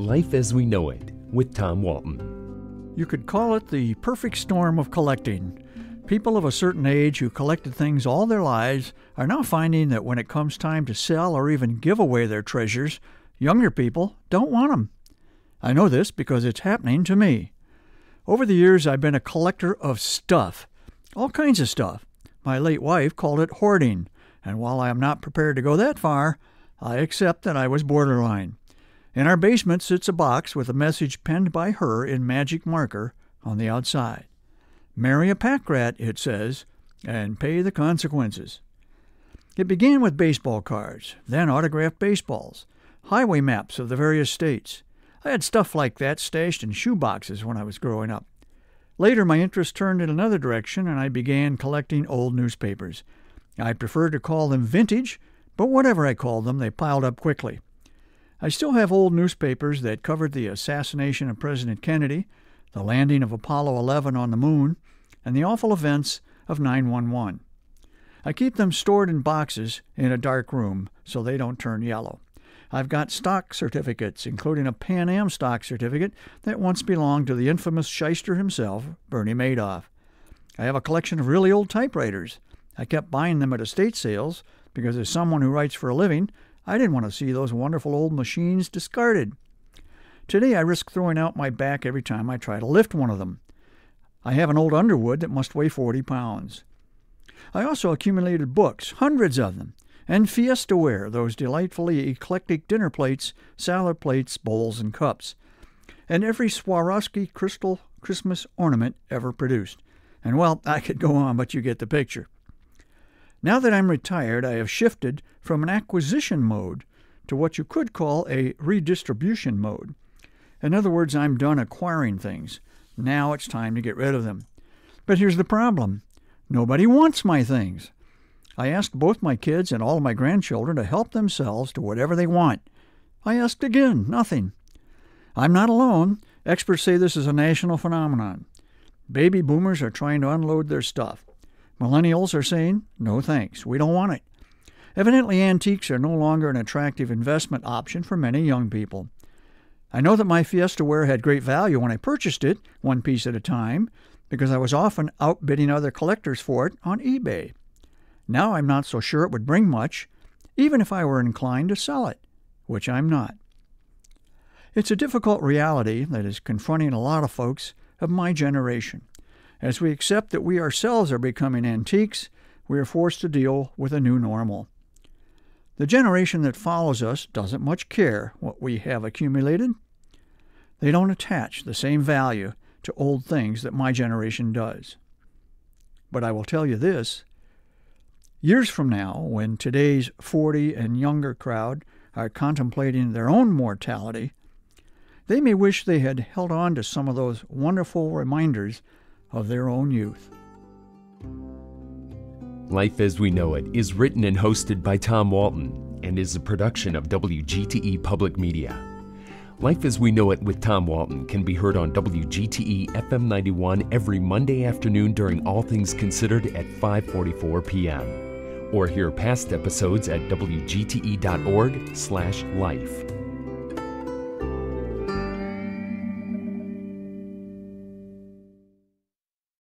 Life as We Know It with Tom Walton. You could call it the perfect storm of collecting. People of a certain age who collected things all their lives are now finding that when it comes time to sell or even give away their treasures, younger people don't want them. I know this because it's happening to me. Over the years, I've been a collector of stuff, all kinds of stuff. My late wife called it hoarding, and while I am not prepared to go that far, I accept that I was borderline. In our basement sits a box with a message penned by her in magic marker on the outside. Marry a pack rat, it says, and pay the consequences. It began with baseball cards, then autographed baseballs, highway maps of the various states. I had stuff like that stashed in shoe boxes when I was growing up. Later, my interest turned in another direction, and I began collecting old newspapers. I prefer to call them vintage, but whatever I called them, they piled up quickly. I still have old newspapers that covered the assassination of President Kennedy, the landing of Apollo 11 on the moon, and the awful events of 9/11. I keep them stored in boxes in a dark room so they don't turn yellow. I've got stock certificates, including a Pan Am stock certificate that once belonged to the infamous shyster himself, Bernie Madoff. I have a collection of really old typewriters. I kept buying them at estate sales because as someone who writes for a living, I didn't want to see those wonderful old machines discarded. Today I risk throwing out my back every time I try to lift one of them. I have an old Underwood that must weigh 40 pounds. I also accumulated books, hundreds of them, and Fiestaware, those delightfully eclectic dinner plates, salad plates, bowls, and cups, and every Swarovski crystal Christmas ornament ever produced. And well, I could go on, but you get the picture. Now that I'm retired, I have shifted from an acquisition mode to what you could call a redistribution mode. In other words, I'm done acquiring things. Now it's time to get rid of them. But here's the problem. Nobody wants my things. I asked both my kids and all of my grandchildren to help themselves to whatever they want. I asked again, nothing. I'm not alone. Experts say this is a national phenomenon. Baby boomers are trying to unload their stuff. Millennials are saying, no thanks, we don't want it. Evidently, antiques are no longer an attractive investment option for many young people. I know that my Fiestaware had great value when I purchased it, one piece at a time, because I was often outbidding other collectors for it on eBay. Now I'm not so sure it would bring much, even if I were inclined to sell it, which I'm not. It's a difficult reality that is confronting a lot of folks of my generation. As we accept that we ourselves are becoming antiques, we are forced to deal with a new normal. The generation that follows us doesn't much care what we have accumulated. They don't attach the same value to old things that my generation does. But I will tell you this. Years from now, when today's 40 and younger crowd are contemplating their own mortality, they may wish they had held on to some of those wonderful reminders of their own youth. Life as We Know It is written and hosted by Tom Walton and is a production of WGTE Public Media. Life as We Know It with Tom Walton can be heard on WGTE FM 91 every Monday afternoon during All Things Considered at 5:44 p.m. or hear past episodes at wgte.org/life.